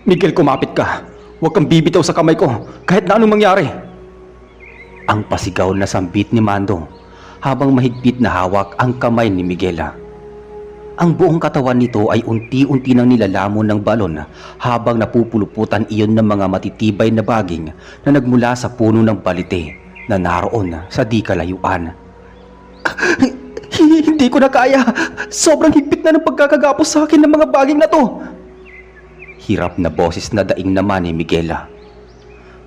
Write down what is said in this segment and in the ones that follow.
Miguel, kumapit ka. Huwag kang bibitaw sa kamay ko kahit na anong mangyari. Ang pasigaw na sambit ni Mando habang mahigpit na hawak ang kamay ni Miguel. Ang buong katawan nito ay unti-unti nang nilalamon ng balon habang napupuluputan iyon ng mga matitibay na baging na nagmula sa puno ng balite na naroon sa di kalayuan. Hindi ko na kaya. Sobrang higpit na ng pagkakagapos sa akin ng mga baging na to. Hirap na boses na daing naman ni Miguel.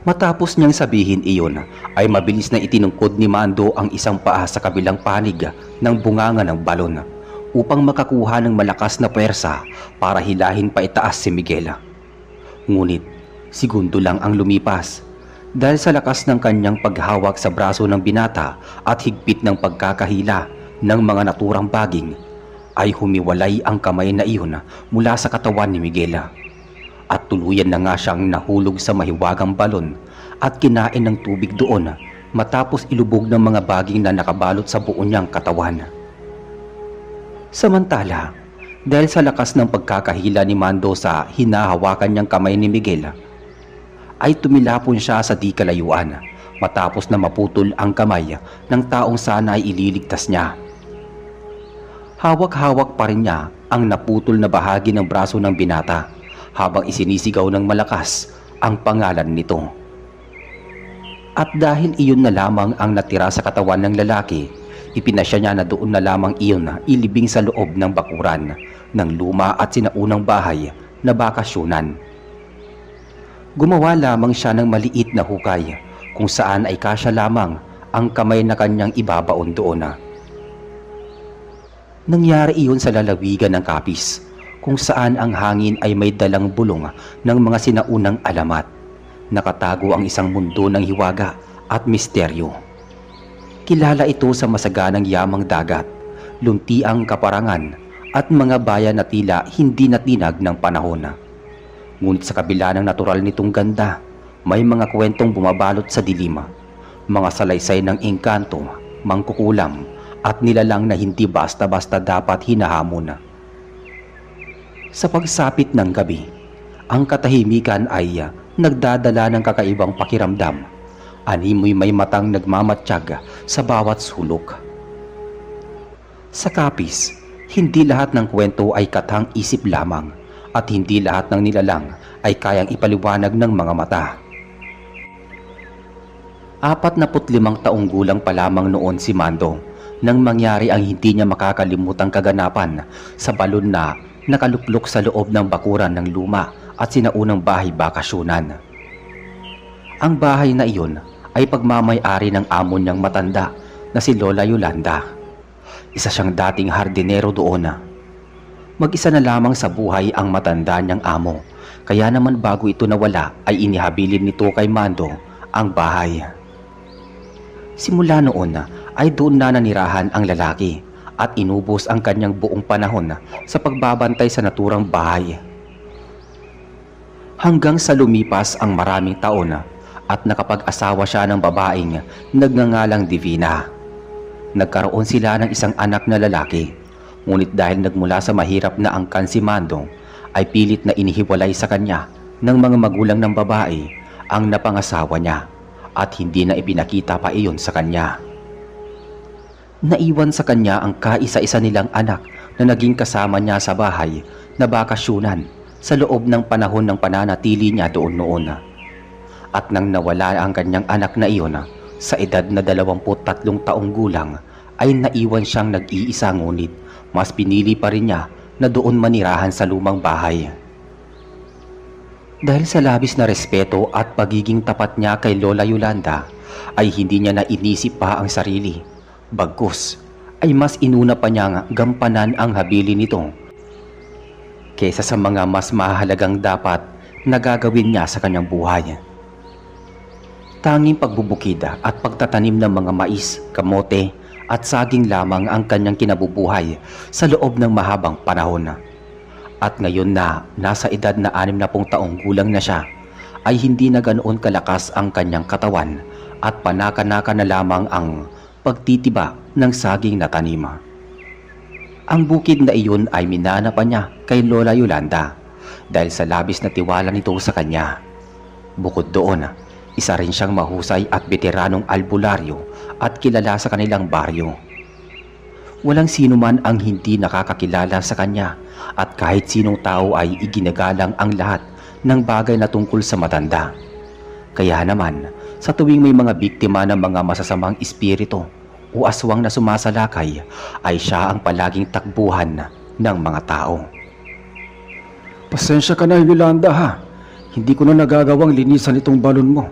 Matapos niyang sabihin iyon, ay mabilis na itinungkod ni Mando ang isang paa sa kabilang panig ng bunganga ng balon upang makakuha ng malakas na puwersa para hilahin pa itaas si Miguel. Ngunit segundo lang ang lumipas dahil sa lakas ng kanyang paghawak sa braso ng binata at higpit ng pagkakahila ng mga naturang baging, ay humiwalay ang kamay na iyon mula sa katawan ni Miguel at tuluyan na nga siyang nahulog sa mahiwagang balon at kinain ng tubig doon matapos ilubog ng mga baging na nakabalot sa buo niyang katawan. Samantala, dahil sa lakas ng pagkakahila ni Mando sa hinahawakan niyang kamay ni Miguel, ay tumilapon siya sa di kalayuan matapos na maputol ang kamay ng taong sana ay ililigtas niya. Hawak-hawak pa rin niya ang naputol na bahagi ng braso ng binata habang isinisigaw ng malakas ang pangalan nito. At dahil iyon na lamang ang natira sa katawan ng lalaki, ipinasya niya na doon na lamang iyon ilibing sa loob ng bakuran ng luma at sinaunang bahay na bakasyunan. Gumawa lamang siya ng maliit na hukay kung saan ay kasya lamang ang kamay na kanyang ibabaon doon. Nangyari iyon sa lalawigan ng Capiz kung saan ang hangin ay may dalang bulong ng mga sinaunang alamat. Nakatago ang isang mundo ng hiwaga at misteryo. Kilala ito sa masaganang yamang dagat, luntiang kaparangan at mga bayan na tila hindi natinag ng panahon. Ngunit sa kabila ng natural nitong ganda, may mga kwentong bumabalot sa dilim, mga salaysay ng engkanto, mangkukulam at nilalang na hindi basta-basta dapat hinahamon. Sa pagsapit ng gabi, ang katahimikan ay nagdadala ng kakaibang pakiramdam. Animoy may matang nagmamatsyag sa bawat sulok. Sa Capiz, hindi lahat ng kwento ay katang isip lamang at hindi lahat ng nilalang ay kayang ipaliwanag ng mga mata. 45 taong gulang pa lamang noon si Mando nang mangyari ang hindi niya makakalimutang kaganapan sa balon na nakaluklok sa loob ng bakuran ng luma at sinaunang bahay bakasyunan. Ang bahay na iyon ay pagmamay-ari ng amo niyang matanda na si Lola Yolanda. Isa siyang dating hardinero doon. Mag-isa na lamang sa buhay ang matanda niyang amo, kaya naman bago ito nawala ay inihabilin nito kay Mando ang bahay. Simula noon ay doon na nanirahan ang lalaki at inubos ang kanyang buong panahon sa pagbabantay sa naturang bahay. Hanggang sa lumipas ang maraming taon at nakapag-asawa siya ng babaeng nagngangalang Divina. Nagkaroon sila ng isang anak na lalaki, ngunit dahil nagmula sa mahirap na angkan si Mando, ay pilit na inihiwalay sa kanya ng mga magulang ng babae ang napangasawa niya at hindi na ipinakita pa iyon sa kanya. Naiwan sa kanya ang kaisa-isa nilang anak na naging kasama niya sa bahay na bakasyunan sa loob ng panahon ng pananatili niya doon noon. At nang nawala ang kanyang anak na iyon sa edad na 23 taong gulang, ay naiwan siyang nag-iisa, ngunit mas pinili pa rin niya na doon manirahan sa lumang bahay. Dahil sa labis na respeto at pagiging tapat niya kay Lola Yolanda, ay hindi niya na inisip pa ang sarili. Bagkus ay mas inuna pa niyang gampanan ang habili nito kaysa sa mga mas mahalagang dapat na gagawin niya sa kanyang buhay. Tanging pagbubukid at pagtatanim ng mga mais, kamote at saging lamang ang kanyang kinabubuhay sa loob ng mahabang panahon. At ngayon na nasa edad na 60 taong gulang na siya, ay hindi na ganoon kalakas ang kanyang katawan at panaka-naka na lamang ang pagtitiba ng saging na tanima. Ang bukid na iyon ay minana pa niya kay Lola Yolanda dahil sa labis na tiwala nito sa kanya. Bukod doon, isa rin siyang mahusay at veteranong albularyo at kilala sa kanilang baryo. Walang sino man ang hindi nakakakilala sa kanya at kahit sinong tao ay iginagalang ang lahat ng bagay na tungkol sa matanda. Kaya naman, sa tuwing may mga biktima ng mga masasamang espiritu o aswang na sumasalakay, ay siya ang palaging takbuhan ng mga tao. Pasensya ka na, Yolanda ha. Hindi ko na nagagawang linisan itong balon mo.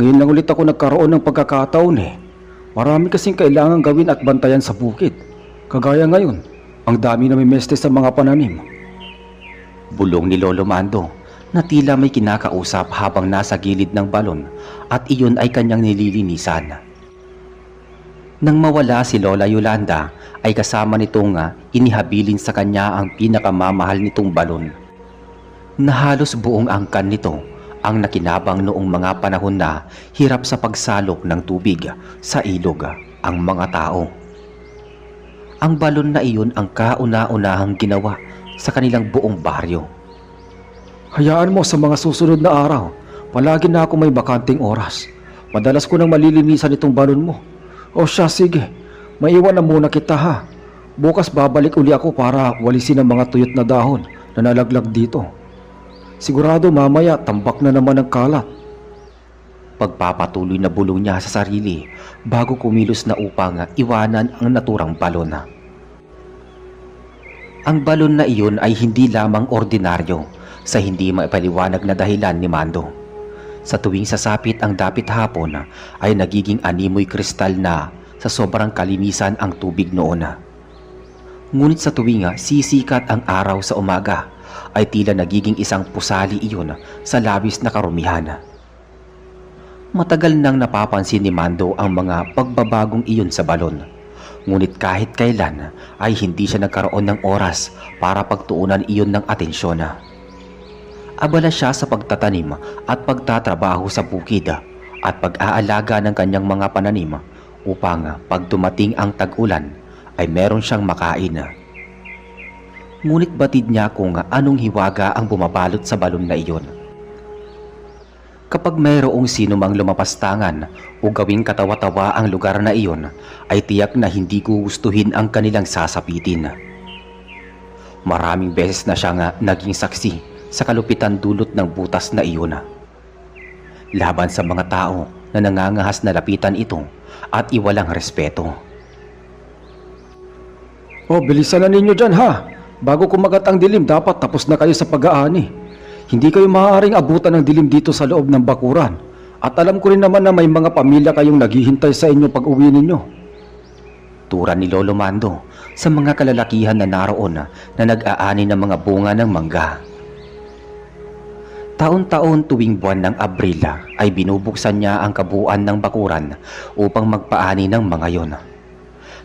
Ngayon lang ulit ako nagkaroon ng pagkakataon eh. Marami kasing kailangan gawin at bantayan sa bukid. Kagaya ngayon, ang dami na may meste sa mga pananim. Bulong ni Lolo Mando na tila may kinakausap habang nasa gilid ng balon at iyon ay kanyang nililinisan. Nang mawala si Lola Yolanda ay kasama nitong inihabilin sa kanya ang pinakamamahal nitong balon na halos buong angkan nito ang nakinabang noong mga panahon na hirap sa pagsalok ng tubig sa ilog ang mga tao. Ang balon na iyon ang kauna-unahang ginawa sa kanilang buong baryo. Hayaan mo sa mga susunod na araw, palagi na ako may bakanting oras. Madalas ko nang malilinisan itong balon mo. O siya, sige, maiwan na muna kita ha. Bukas babalik uli ako para walisin ang mga tuyot na dahon na nalaglag dito. Sigurado mamaya tambak na naman ang kalat. Pagpapatuloy na bulong niya sa sarili bago kumilos na upang iwanan ang naturang balon. Ang balon na iyon ay hindi lamang ordinaryo sa hindi maipaliwanag na dahilan ni Mando. Sa tuwing sasapit ang dapit hapon ay nagiging animoy kristal na sa sobrang kalinisan ang tubig noon. Ngunit sa tuwing sisikat ang araw sa umaga ay tila nagiging isang pusali iyon sa labis na karumihan. Matagal nang napapansin ni Mando ang mga pagbabagong iyon sa balon. Ngunit kahit kailan ay hindi siya nagkaroon ng oras para pagtuunan iyon ng atensyon. Abala siya sa pagtatanim at pagtatrabaho sa bukid at pag-aalaga ng kanyang mga pananim upang pag dumating ang tag-ulan ay meron siyang makain. Ngunit batid niya kung anong hiwaga ang bumabalot sa balon na iyon. Kapag mayroong sino mang lumapastangan o gawing katawa-tawa ang lugar na iyon, ay tiyak na hindi gugustuhin ang kanilang sasapitin. Maraming beses na siya naging saksi sa kalupitan dulot ng butas na iyon. Laban sa mga tao na nangangahas na lapitan ito at iwalang respeto. Oh, bilisan na ninyo dyan ha. Bago kumagat ang dilim, dapat tapos na kayo sa pag-aani. Hindi kayo maaaring abutan ng dilim dito sa loob ng bakuran. At alam ko rin naman na may mga pamilya kayong naghihintay sa inyo pag uwi ninyo. Tura ni Lolo Mando sa mga kalalakihan na naroon na nag-aani ng mga bunga ng mangga. Taon-taon tuwing buwan ng Abril ay binubuksan niya ang kabuuan ng bakuran upang magpaani ng mga yon.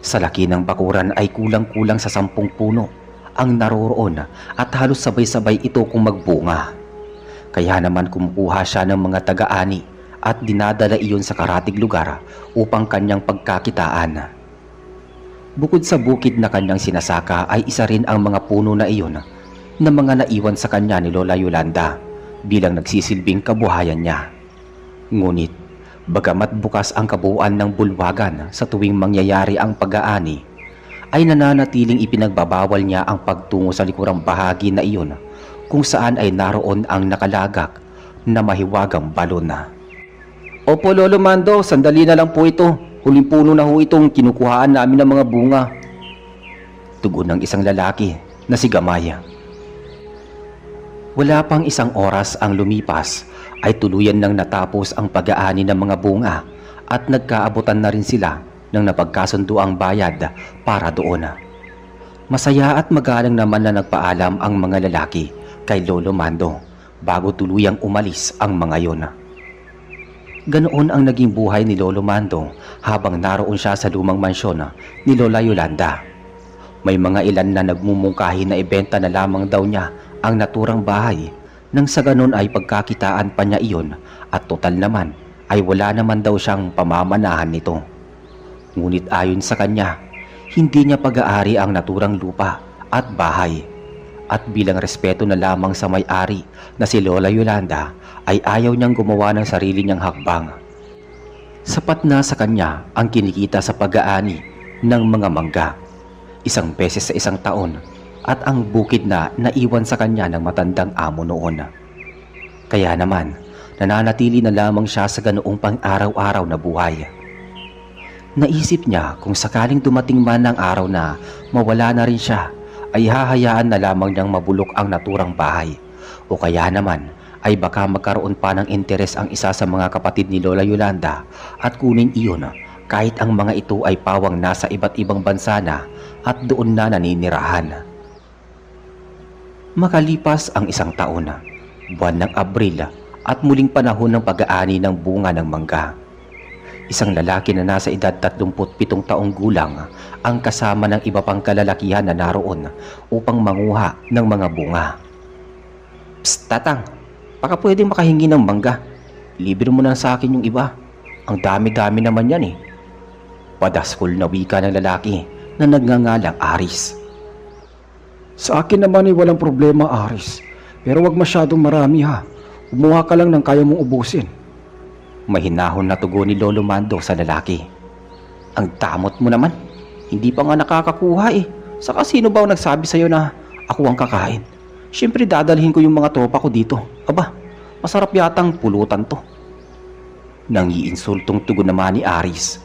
Sa laki ng bakuran ay kulang-kulang sa 10 puno ang naroroon at halos sabay-sabay ito kung magbunga. Kaya naman kumukuha siya ng mga taga-ani at dinadala iyon sa karatig lugar upang kanyang pagkakitaan. Bukod sa bukid na kanyang sinasaka ay isa rin ang mga puno na iyon na mga naiwan sa kanya ni Lola Yolanda bilang nagsisilbing kabuhayan niya. Ngunit bagamat bukas ang kabuuan ng bulwagan sa tuwing mangyayari ang pag-aani, ay nananatiling ipinagbabawal niya ang pagtungo sa likurang bahagi na iyon kung saan ay naroon ang nakalagak na mahiwagang balon. Opo Lolo Mando, sandali na lang po ito. Huling puno na ho itong kinukuhaan namin ng mga bunga. Tugon ng isang lalaki na si Gamaya. Wala pang isang oras ang lumipas ay tuluyan nang natapos ang pag-aani ng mga bunga at nagkaabutan na rin sila ng napagkasundo ang bayad para doon. Masaya at magalang naman na nagpaalam ang mga lalaki kay Lolo Mando bago tuluyang umalis ang mga yon. Ganoon ang naging buhay ni Lolo Mando habang naroon siya sa lumang mansyon ni Lola Yolanda. May mga ilan na nagmumungkahi na ibenta na lamang daw niya ang naturang bahay nang sa ganon ay pagkakitaan pa niya iyon at total naman ay wala naman daw siyang pamamanahan nito. Ngunit ayon sa kanya, hindi niya pag-aari ang naturang lupa at bahay At bilang respeto na lamang sa may-ari na si Lola Yolanda ay ayaw niyang gumawa ng sarili niyang hakbang. Sapat na sa kanya ang kinikita sa pag-aani ng mga mangga, 1 beses sa 1 taon, at ang bukid na naiwan sa kanya ng matandang amo noon. Kaya naman, nananatili na lamang siya sa ganoong pang-araw-araw na buhay. Naisip niya kung sakaling dumating man ang araw na mawala na rin siya, ay hahayaan na lamang niyang mabulok ang naturang bahay, o kaya naman ay baka magkaroon pa ng interes ang isa sa mga kapatid ni Lola Yolanda at kunin iyon kahit ang mga ito ay pawang nasa iba't ibang bansa na at doon na naninirahan. Makalipas ang 1 taon, buwan ng Abril, at muling panahon ng pag-aani ng bunga ng mangga. Isang lalaki na nasa edad 37 taong gulang ang kasama ng iba pang kalalakihan na naroon upang manguha ng mga bunga. "Psst, tatang, baka pwedeng makahingi ng mangga. Libre mo na sa akin yung iba. Ang dami-dami naman yan eh." Padaskol na wika ng lalaki na nagngangalang Aris. Sa akin naman ay walang problema, Aris. Pero wag masyadong marami ha. Kumuha ka lang ng kaya mong ubusin. Mahinahon na tugon ni Lolo Mando sa lalaki. "Ang damot mo naman. Hindi pa nga nakakakuha eh. Saka sino ba ang nagsabi sa'yo na ako ang kakain? Siyempre dadalhin ko yung mga tropa ko dito. Aba, masarap yatang pulutan to." Nangiinsultong tugon naman ni Aris.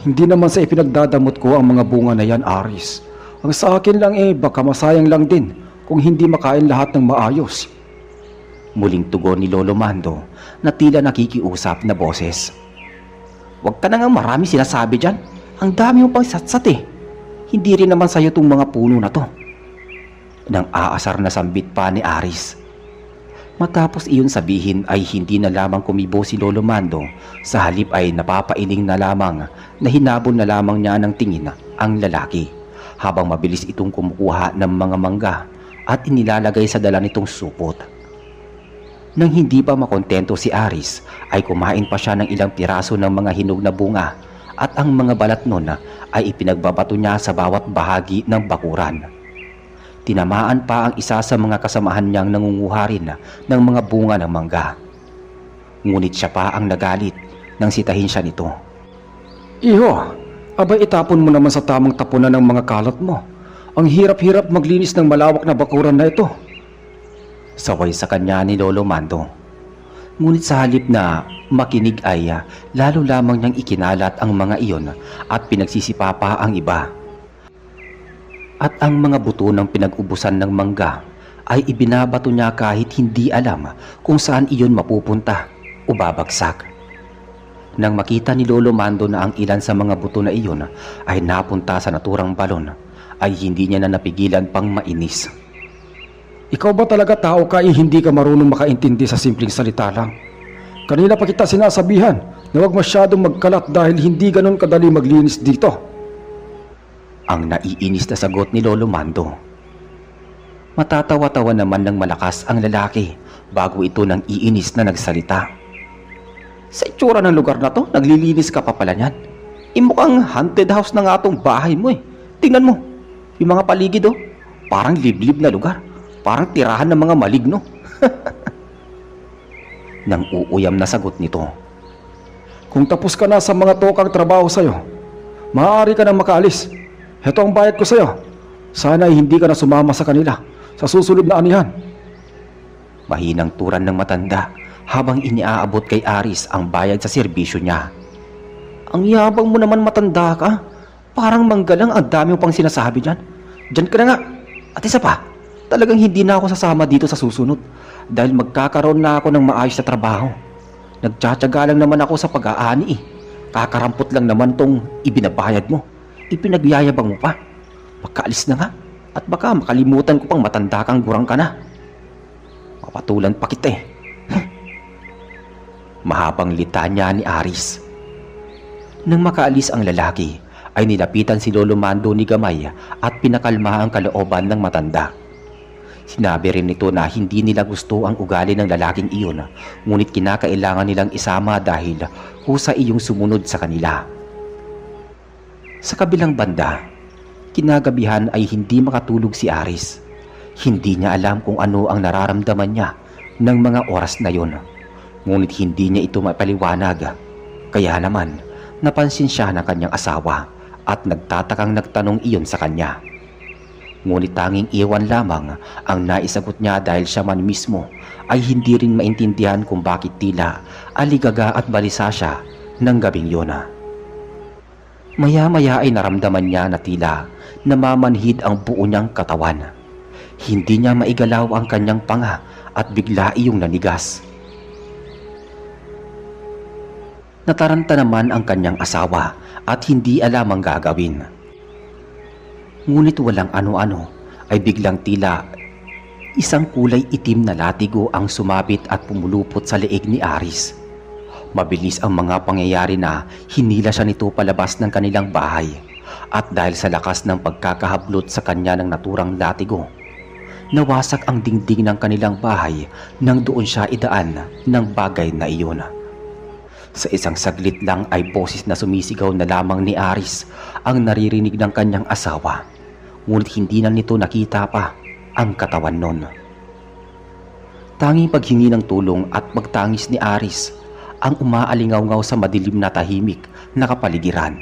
Hindi naman sa ipinagdadamot ko ang mga bunga na yan, Aris. Ang sa akin lang baka masayang lang din kung hindi makain lahat ng maayos. Muling tugon ni Lolo Mando na tila nakikiusap na boses. "Huwag ka na nga marami sinasabi dyan. Ang dami mo pang satsat eh. Hindi rin naman sa'yo tong mga puno na to." Nang aasar na sambit pa ni Aris. Matapos iyon sabihin ay hindi na lamang kumibo si Lolo Mando, sa halip ay napapailing na lamang na hinabol na lamang niya ng tingin ang lalaki habang mabilis itong kumukuha ng mga mangga at inilalagay sa dala nitong supot. Nang hindi pa makontento si Aris ay kumain pa siya ng ilang piraso ng mga hinog na bunga at ang mga balat nun ay ipinagbabato niya sa bawat bahagi ng bakuran. Tinamaan pa ang isa sa mga kasamahan niyang nangunguha rin ng mga bunga ng mangga. Ngunit siya pa ang nagalit nang sitahin siya nito. "Iho, abay itapon mo naman sa tamang tapunan ng mga kalat mo. Ang hirap-hirap maglinis ng malawak na bakuran na ito." Saway sa kanya ni Lolo Mando. Ngunit sa halip na makinig ay lalo lamang niyang ikinalat ang mga iyon at pinagsisipapa ang iba. At ang mga buto ng pinag-ubusan ng mangga ay ibinabato niya kahit hindi alam kung saan iyon mapupunta o babagsak. Nang makita ni Lolo Mando na ang ilan sa mga buto na iyon ay napunta sa naturang balon, ay hindi niya na napigilan pang mainis. Ikaw ba talaga tao ka hindi ka marunong makaintindi sa simpleng salita lang? Kanina pa kita sinasabihan na huwag masyadong magkalat dahil hindi ganun kadali maglinis dito. Ang naiinis na sagot ni Lolo Mando. Matatawa-tawa naman ng malakas ang lalaki bago ito nang iinis na nagsalita. "Sa itsura ng lugar na to, naglilinis ka pa pala niyan. Mukhang haunted house na nga tong bahay mo eh. Tingnan mo, yung mga paligid parang liblib na lugar. Parang tirahan ng mga maligno." Nang uuyam na sagot nito. "Kung tapos ka na sa mga tokang trabaho sa'yo, maaari ka nang makaalis. Heto ang bayad ko sa'yo. Sana ay hindi ka na sumama sa kanila sa susunod na anihan." Mahinang turan ng matanda habang iniaabot kay Aris ang bayad sa serbisyo niya. "Ang yabang mo naman, matanda ka. Parang manggalang, ang dami mo pang sinasabi dyan. Dyan ka na nga. At isa pa, talagang hindi na ako sasama dito sa susunod dahil magkakaroon na ako ng maayos na trabaho. Nagtsatsaga lang naman ako sa pag-aani eh. Kakarampot lang naman tong ibinabayad mo. Ipinagyayabang mo pa. Pagkaalis na nga at baka makalimutan ko pang matanda kang gurang ka na. Papatulan pa kita eh." Mahabang litanya ni Aris. Nang makaalis ang lalaki ay nilapitan si Lolo Mando ni Gamay at pinakalma ang kalooban ng matanda. Sinabi rin nito na hindi nila gusto ang ugali ng lalaking iyon, ngunit kinakailangan nilang isama dahil kusa iyong sumunod sa kanila. Sa kabilang banda, kinagabihan ay hindi makatulog si Aris. Hindi niya alam kung ano ang nararamdaman niya ng mga oras na yon. Ngunit hindi niya ito mapaliwanag. Kaya naman, napansin siya ng kanyang asawa at nagtatakang nagtanong iyon sa kanya. Ngunit tanging iwan lamang ang naisagot niya dahil siya man mismo ay hindi rin maintindihan kung bakit tila aligaga at balisa siya ng gabing yun. Maya-maya ay naramdaman niya na tila namamanhid ang buo niyang katawan. Hindi niya maigalaw ang kanyang panga at bigla iyong nanigas. Nataranta naman ang kanyang asawa at hindi alam ang gagawin. Ngunit walang ano-ano ay biglang tila isang kulay itim na latigo ang sumabit at pumulupot sa leeg ni Aris. Mabilis ang mga pangyayari na hinila siya nito palabas ng kanilang bahay at dahil sa lakas ng pagkakahablot sa kanya ng naturang latigo, nawasak ang dingding ng kanilang bahay nang doon siya idaan ng bagay na iyon. Sa isang saglit lang ay boses na sumisigaw na lamang ni Aris ang naririnig ng kanyang asawa, ngunit hindi na nito nakita pa ang katawan nun. Tanging paghingi ng tulong at pagtangis ni Aris ang umaalingaw-ngaw sa madilim na tahimik na kapaligiran.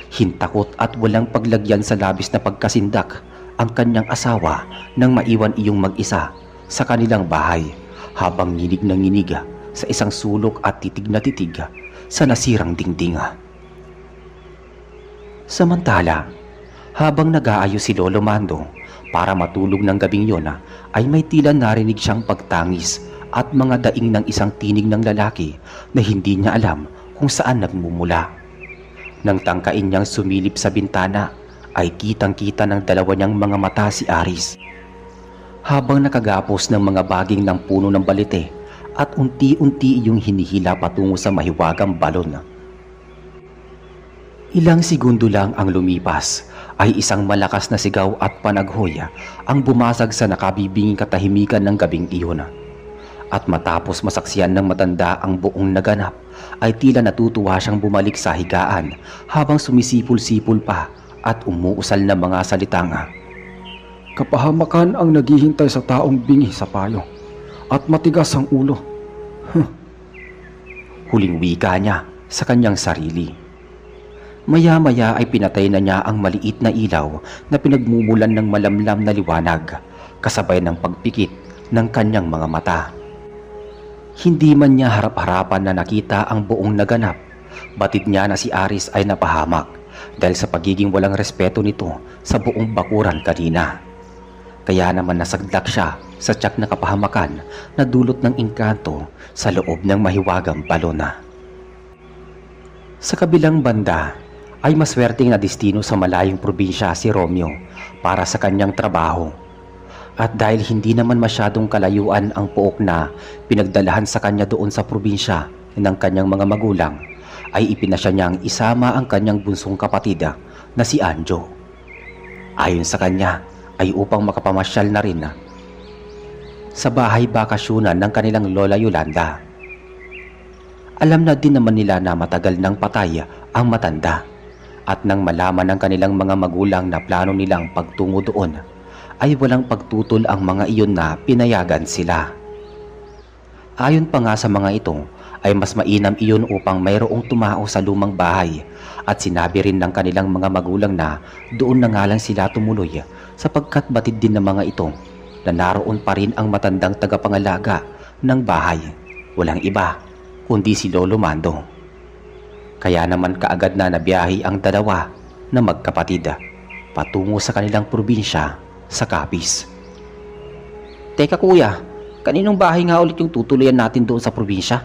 Hintakot at walang paglagyan sa labis na pagkasindak ang kanyang asawa nang maiwan iyong mag-isa sa kanilang bahay habang nginig na nginig sa isang sulok at titig na titig sa nasirang dingding. Samantala, habang nag-aayos si Lolo Mando para matulog ng gabing yon, ay may tila narinig siyang pagtangis at mga daing ng isang tinig ng lalaki na hindi niya alam kung saan nagmumula. Nang tangkain niyang sumilip sa bintana, ay kitang-kita ng dalawa niyang mga mata si Aris, habang nakagapos ng mga baging ng puno ng balite at unti-unti iyong hinihila patungo sa mahiwagang balon. Ilang segundo lang ang lumipas ay isang malakas na sigaw at panaghoy ang bumasag sa nakabibinging katahimikan ng gabing iyon. At matapos masaksiyan ng matanda ang buong naganap, ay tila natutuwa siyang bumalik sa higaan habang sumisipol-sipol pa at umuusal na mga salitang, Kapahamakan ang naghihintay sa taong bingi sa payo at matigas ang ulo. Huling wika niya sa kanyang sarili. Maya-maya ay pinatay na niya ang maliit na ilaw na pinagmumulan ng malamlam na liwanag, kasabay ng pagpikit ng kanyang mga mata. Hindi man niya harap-harapan na nakita ang buong naganap, batid niya na si Aris ay napahamak dahil sa pagiging walang respeto nito sa buong bakuran kanina. Kaya naman nasagdak siya sa tiyak na kapahamakan na dulot ng engkanto sa loob ng mahiwagang balona. Sa kabilang banda ay maswerteng na destino sa malayong probinsya si Romeo para sa kanyang trabaho. At dahil hindi naman masyadong kalayuan ang pook na pinagdalahan sa kanya doon sa probinsya ng kanyang mga magulang, ay ipinasya niyang isama ang kanyang bunsong kapatid na si Anjo. Ayon sa kanya ay upang makapamasyal na rin sa bahay bakasyonan ng kanilang lola Yolanda. Alam na din naman nila na matagal nang patay ang matanda, at nang malaman ng kanilang mga magulang na plano nilang pagtungo doon, ay walang pagtutol ang mga iyon na pinayagan sila. Ayon pa nga sa mga ito, ay mas mainam iyon upang mayroong tumao sa lumang bahay, at sinabi rin ng kanilang mga magulang na doon na nga lang sila tumuloy sapagkat batid din ng mga ito na naroon pa rin ang matandang tagapangalaga ng bahay, walang iba kundi si Lolo Mando. Kaya naman kaagad na nabiyahe ang dalawa na magkapatid patungo sa kanilang probinsya sa Capiz. Teka kuya, kaninong bahay nga ulit yung tutuluyan natin doon sa probinsya?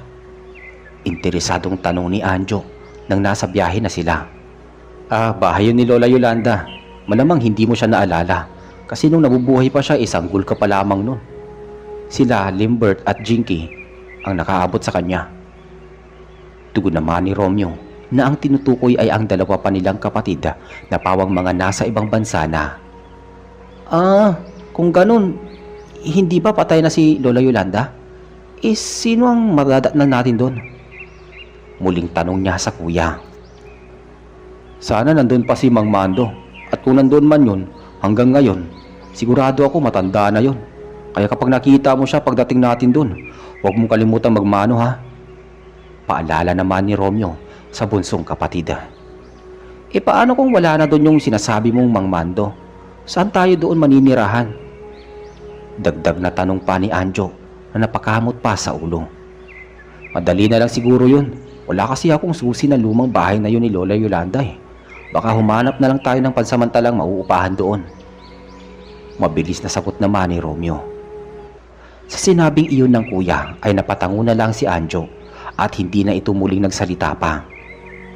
Interesadong tanong ni Anjo nang nasa biyahe na sila. Bahay yun ni Lola Yolanda. Malamang hindi mo siya naalala kasi nung nabubuhay pa siya sanggol ka pa lamang nun. Sila Limbert at Jinky ang nakaabot sa kanya. Tugon naman ni Romeo na ang tinutukoy ay ang dalawa pa nilang kapatid na pawang mga nasa ibang bansa na. Kung ganun, hindi ba patay na si Lola Yolanda? Sino ang magadatnan natin doon? Muling tanong niya sa kuya. Sana nandun pa si Mang Mando, at kung nandun man yun, hanggang ngayon, Sigurado ako matanda na yon. Kaya kapag nakita mo siya pagdating natin dun, huwag mong kalimutan magmano ha. Paalala naman ni Romeo sa bunsong kapatid. E paano kung wala na doon yung sinasabi mong Mang Mando? Saan tayo doon maninirahan? Dagdag na tanong pa ni Anjo na napakamot pa sa ulo. Madali na lang siguro yun. Wala kasi akong susi na lumang bahay na yun ni Lola Yolanda eh. Baka humanap na lang tayo ng pansamantalang mauupahan doon. Mabilis na sagot naman ni Romeo. Sa sinabing iyon ng kuya ay napatango na lang si Anjo at hindi na ito muling nagsalita pa.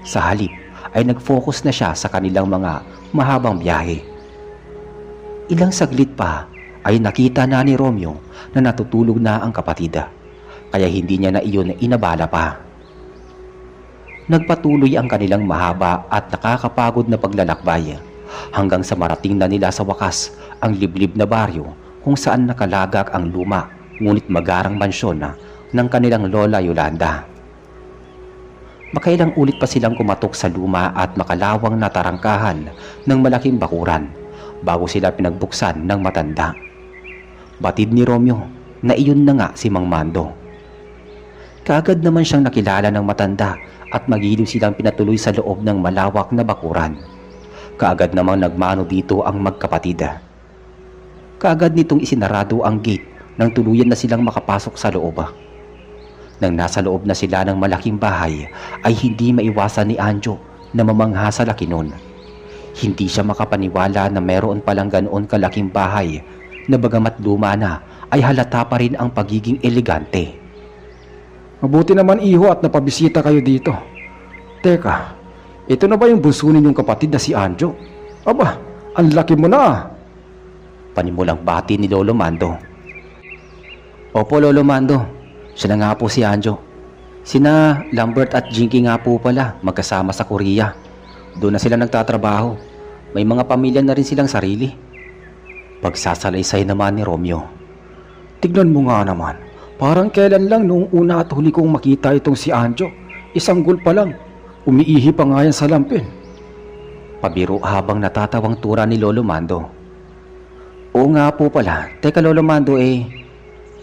Sa halip ay nag-focus na siya sa kanilang mga mahabang biyahe. Ilang saglit pa ay nakita na ni Romeo na natutulog na ang kapatid, kaya hindi niya na iyon inabala pa. Nagpatuloy ang kanilang mahaba at nakakapagod na paglalakbay hanggang sa marating na nila sa wakas ang liblib na baryo kung saan nakalagak ang luma ngunit magarang mansyon ng kanilang Lola Yolanda. Makailang ulit pa silang kumatok sa luma at makalawang na tarangkahan ng malaking bakuran bago sila pinagbuksan ng matanda. Batid ni Romeo na iyon na nga si Mang Mando. Kaagad naman siyang nakilala ng matanda at magiliw silang pinatuloy sa loob ng malawak na bakuran. Kaagad namang nagmano dito ang magkapatid. Kaagad nitong isinarado ang gate nang tuluyan na silang makapasok sa loob. Nang nasa loob na sila ng malaking bahay ay hindi maiwasan ni Anjo na mamangha sa laki nun. Hindi siya makapaniwala na meron palang ganoon kalaking bahay na bagamat luma na ay halata pa rin ang pagiging elegante. Mabuti naman iho at napabisita kayo dito. Teka, ito na ba yung bunso ninyong kapatid na si Anjo? Aba, ang laki mo na. Panimulang bati ni Lolo Mando. Opo Lolo Mando, siya na nga po si Anjo. Sina Lambert at Jinky nga po pala magkasama sa Korea. Doon na sila nagtatrabaho. May mga pamilya na rin silang sarili. Pagsasalaysay naman ni Romeo. Tignan mo nga naman, parang kailan lang noong una at huli kong makita itong si Anjo. Isang gul pa lang, umiihi pa nga yan sa lampin. Pabiro habang natatawang tura ni Lolo Mando. Oo nga po pala. Teka Lolo Mando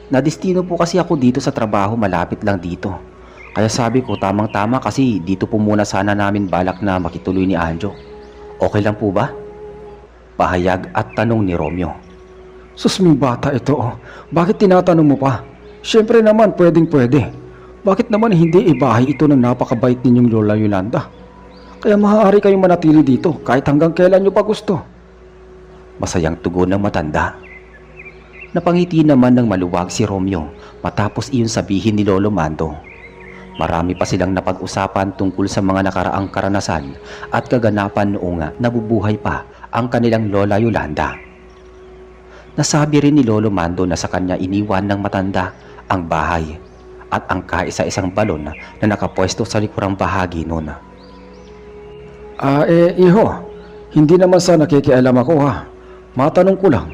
nadestino po kasi ako dito sa trabaho malapit lang dito. Kaya sabi ko tamang-tama kasi dito po muna sana namin balak na makituloy ni Anjo. Okay lang po ba? Pahayag at tanong ni Romeo. Susming bata ito Bakit tinatanong mo pa? Siyempre naman pwedeng pwede. Bakit naman hindi ibahay ito ng napakabait ninyong Lola Yolanda? Kaya maaari kayong manatili dito kahit hanggang kailan nyo pa gusto. Masayang tugon ng matanda. Napangiti naman ng maluwag si Romeo matapos iyon sabihin ni Lolo Mando. Marami pa silang napag-usapan tungkol sa mga nakaraang karanasan at kaganapan noong nabubuhay pa ang kanilang Lola Yolanda. Nasabi rin ni Lolo Mando na sa kanya iniwan ng matanda ang bahay at ang kaisa-isang balon na nakapwesto sa likurang bahagi noon. Iho, hindi naman sa nakikialam ako ha. Matanong ko lang,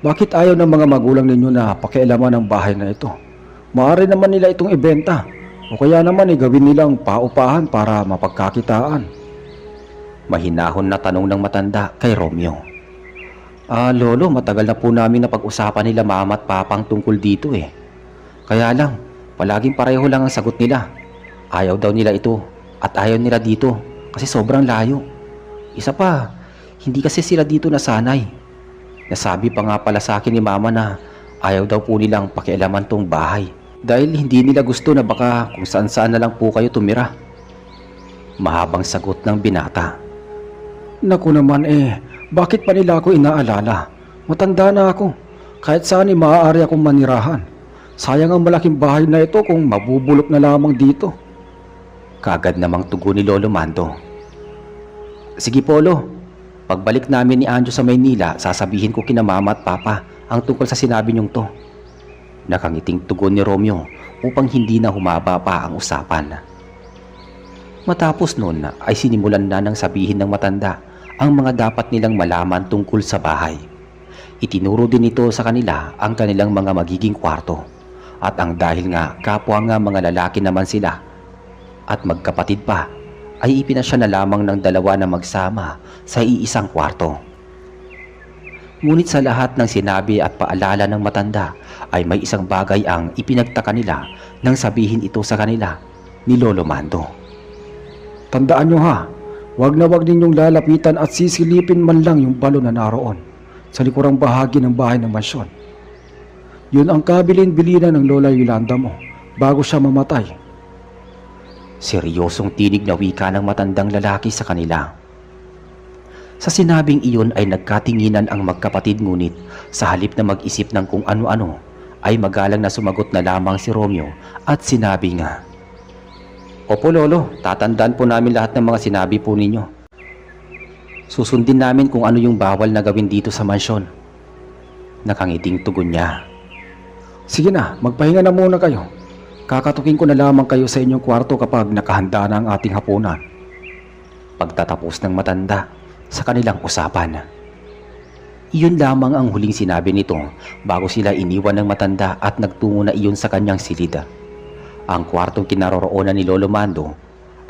bakit ayaw ng mga magulang ninyo na pakialaman ang bahay na ito? Maaari naman nila itong ibenta o kaya naman gawin nilang paupahan para mapagkakitaan. Mahinahon na tanong ng matanda kay Romeo. Lolo, matagal na po namin napag-usapan nila mama at papang tungkol dito Kaya lang, palaging pareho lang ang sagot nila. Ayaw daw nila ito at ayaw nila dito kasi sobrang layo. Isa pa, hindi kasi sila dito nasanay. Nasabi pa nga pala sa akin ni mama na ayaw daw po nilang pakialaman tong bahay dahil hindi nila gusto na baka kung saan-saan na lang po kayo tumira. Mahabang sagot ng binata. Naku naman bakit pa nila ako inaalala? Matanda na ako. Kahit saan maaari akong manirahan. Sayang ang malaking bahay na ito kung mabubulok na lamang dito. Kaagad namang tugon ni Lolo Mando. Sige Polo. Pagbalik namin ni Anjo sa Maynila, sasabihin ko kina mama at papa ang tungkol sa sinabi niyong to. Nakangiting tugon ni Romeo upang hindi na humaba pa ang usapan. Matapos noon ay sinimulan na ng sabihin ng matanda ang mga dapat nilang malaman tungkol sa bahay. Itinuro din ito sa kanila ang kanilang mga magiging kwarto. At ang dahil nga kapwa nga mga lalaki naman sila at magkapatid pa, ay ipinasya na lamang ng dalawa na magsama sa iisang kwarto. Ngunit sa lahat ng sinabi at paalala ng matanda ay may isang bagay ang ipinagtaka nila nang sabihin ito sa kanila ni Lolo Mando. Tandaan nyo ha, wag na wag ninyong lalapitan at sisilipin man lang yung balon na naroon sa likurang bahagi ng bahay ng mansyon. Yun ang kabilin-bilinan ng Lola Yolanda mo bago siya mamatay. Seryosong tinig na wika ng matandang lalaki sa kanila. Sa sinabing iyon ay nagkatinginan ang magkapatid, ngunit sa halip na mag-isip ng kung ano-ano ay magalang na sumagot na lamang si Romeo at sinabi nga, "Opo Lolo, tatandaan po namin lahat ng mga sinabi po ninyo. Susundin namin kung ano yung bawal na gawin dito sa mansyon." Nakangiting tugon niya. Sige na, magpahinga na muna kayo. Kakatukin ko na lamang kayo sa inyong kwarto kapag nakahanda na ang ating hapunan. Pagtatapos ng matanda sa kanilang usapan. Iyon lamang ang huling sinabi nito bago sila iniwan ng matanda at nagtungo na iyon sa kanyang silid. Ang kwartong kinaroroonan ni Lolo Mando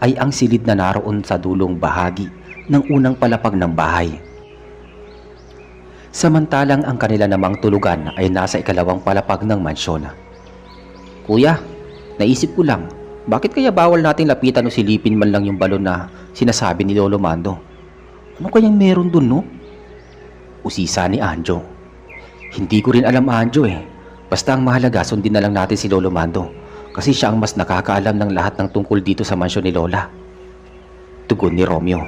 ay ang silid na naroon sa dulong bahagi ng unang palapag ng bahay. Samantalang ang kanila namang tulugan ay nasa ikalawang palapag ng mansyon. "Kuya, naisip ko lang, bakit kaya bawal nating lapitan o silipin man lang yung balon na sinasabi ni Lolo Mando? Ano kayang meron dun, no?" Usisa ni Anjo. "Hindi ko rin alam, Anjo eh. Basta ang mahalaga, sundin na lang natin si Lolo Mando kasi siya ang mas nakakaalam ng lahat ng tungkol dito sa mansyon ni Lola." Tugon ni Romeo.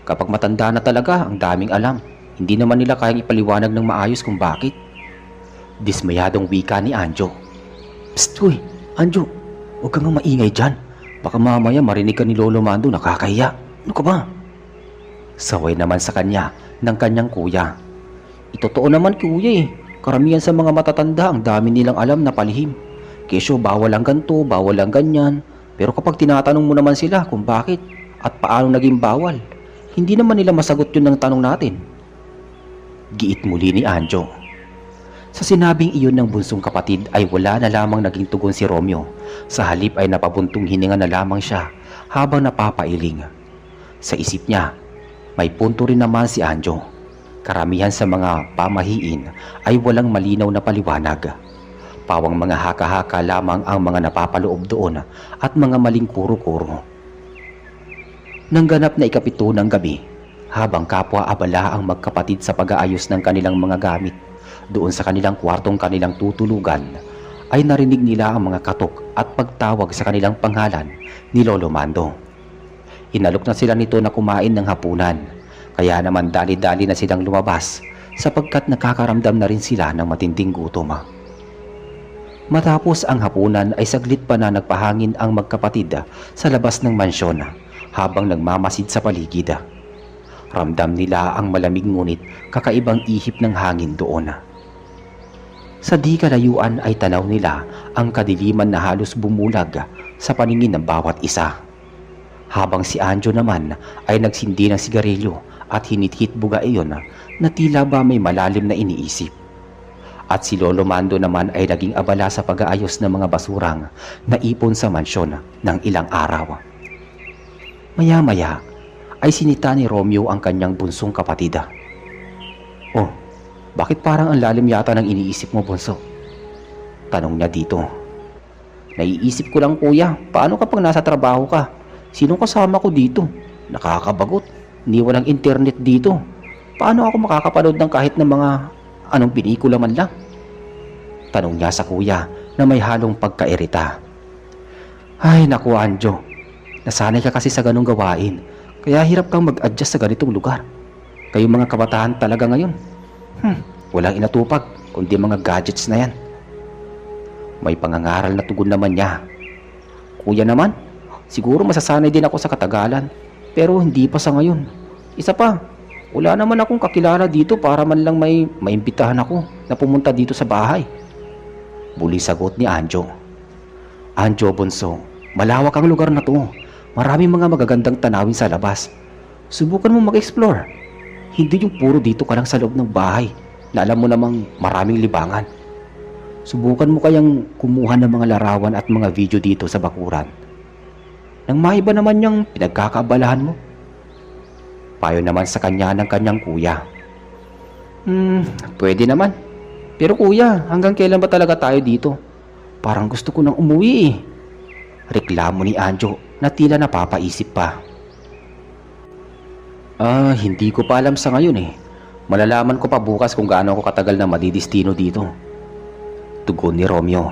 "Kapag matanda na talaga, ang daming alam. Hindi naman nila kayang ipaliwanag ng maayos kung bakit." Dismayadong wika ni Anjo. "Psst, uy, Anjo, huwag kang maingay dyan. Baka mamaya marinig ka ni Lolo Mando, nakakahiya. Ano ka ba?" Saway naman sa kanya ng kanyang kuya. "Itotoo naman kuya eh. Karamihan sa mga matatanda ang dami nilang alam na palihim. Kesyo bawal ang ganto, bawal ang ganyan. Pero kapag tinatanong mo naman sila kung bakit at paano naging bawal, hindi naman nila masagot yun ng tanong natin." Giit muli ni Anjo. Sa sinabing iyon ng bunsong kapatid ay wala na lamang naging tugon si Romeo. Sa halip ay napabuntong hininga na lamang siya habang napapailing. Sa isip niya, may punto rin naman si Anjo. Karamihan sa mga pamahiin ay walang malinaw na paliwanag. Pawang mga haka-haka lamang ang mga napapaloob doon at mga maling kuro-kuro. Nang ganap na ikapito ng gabi, habang kapwa-abala ang magkapatid sa pag-aayos ng kanilang mga gamit doon sa kanilang kwartong kanilang tutulugan, ay narinig nila ang mga katok at pagtawag sa kanilang pangalan ni Lolo Mando. Inalok na sila nito na kumain ng hapunan, kaya naman dali-dali na silang lumabas sapagkat nakakaramdam na rin sila ng matinding gutom. Matapos ang hapunan ay saglit pa na nagpahangin ang magkapatid sa labas ng mansyon habang nagmamasid sa paligid. Ramdam nila ang malamig ngunit kakaibang ihip ng hangin doon. Sa di kalayuan ay tanaw nila ang kadiliman na halos bumulag sa paningin ng bawat isa. Habang si Anjo naman ay nagsindi ng sigarilyo at hinit-hit buga iyon na tila ba may malalim na iniisip. At si Lolo Mando naman ay naging abala sa pag-aayos ng mga basurang naipon sa mansyon ng ilang araw. Maya-maya ay sinita ni Romeo ang kanyang bunsong kapatid. "Oh, bakit parang ang lalim yata ng iniisip mo, bunso?" Tanong niya dito. "Naiisip ko lang kuya, paano kapag nasa trabaho ka? Sinong kasama ko dito? Nakakabagot. Hindi walang internet dito. Paano ako makakapanood ng kahit na mga anong pelikula man lang?" Tanong niya sa kuya na may halong pagkairita. "Ay naku Anjo, nasanay ka kasi sa ganong gawain, kaya hirap kang mag-adjust sa ganitong lugar. Kayong mga kabataan talaga ngayon. Walang inatupag kundi mga gadgets na yan." May pangangaral na tugon naman niya. "Kuya naman, siguro masasanay din ako sa katagalan, pero hindi pa sa ngayon. Isa pa, wala naman akong kakilala dito para man lang may maimbitahan ako na pumunta dito sa bahay." Muli sagot ni Anjo. "Anjo bunso, malawak ang lugar na to. Maraming mga magagandang tanawin sa labas. Subukan mo mag-explore. Hindi yung puro dito ka lang sa loob ng bahay na alam mo namang maraming libangan. Subukan mo kayang kumuha ng mga larawan at mga video dito sa bakuran. Nang maiba naman yung pinagkakaabalahan mo." Payo naman sa kanya ng kanyang kuya. Pwede naman. Pero kuya, hanggang kailan ba talaga tayo dito? Parang gusto ko nang umuwi eh. Reklamo ni Anjo na tila napapaisip pa. Hindi ko pa alam sa ngayon eh. Malalaman ko pa bukas kung gaano ako katagal na madidistino dito. Tugon ni Romeo.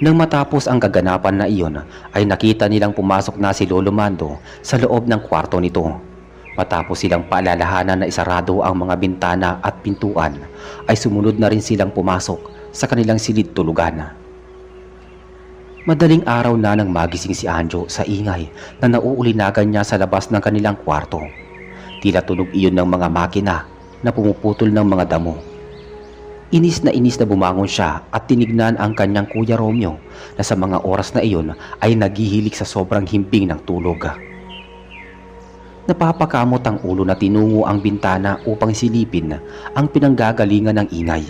Nang matapos ang kaganapan na iyon, ay nakita nilang pumasok na si Lolo Mando sa loob ng kwarto nito. Matapos silang paalalahanan na isarado ang mga bintana at pintuan, ay sumunod na rin silang pumasok sa kanilang silid tulugan. Madaling araw na nang magising si Anjo sa ingay na nauulinagan niya sa labas ng kanilang kwarto. Tila tunog iyon ng mga makina na pumuputol ng mga damo. Inis na bumangon siya at tinignan ang kanyang kuya Romeo na sa mga oras na iyon ay naghihilik sa sobrang himbing ng tulog. Napapakamot ang ulo na tinungo ang bintana upang silipin ang pinanggagalingan ng ingay.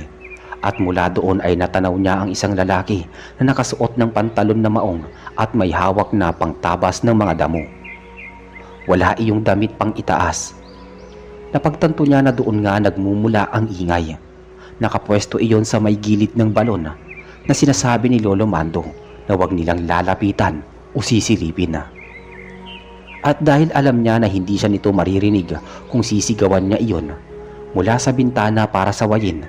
At mula doon ay natanaw niya ang isang lalaki na nakasuot ng pantalon na maong at may hawak na pangtabas ng mga damo. Wala iyong damit pang itaas. Napagtanto niya na doon nga nagmumula ang ingay. Nakapwesto iyon sa may gilid ng balon na sinasabi ni Lolo Mando na huwag nilang lalapitan o sisilipin. At dahil alam niya na hindi siya nito maririnig kung sisigawan niya iyon mula sa bintana para sawayin,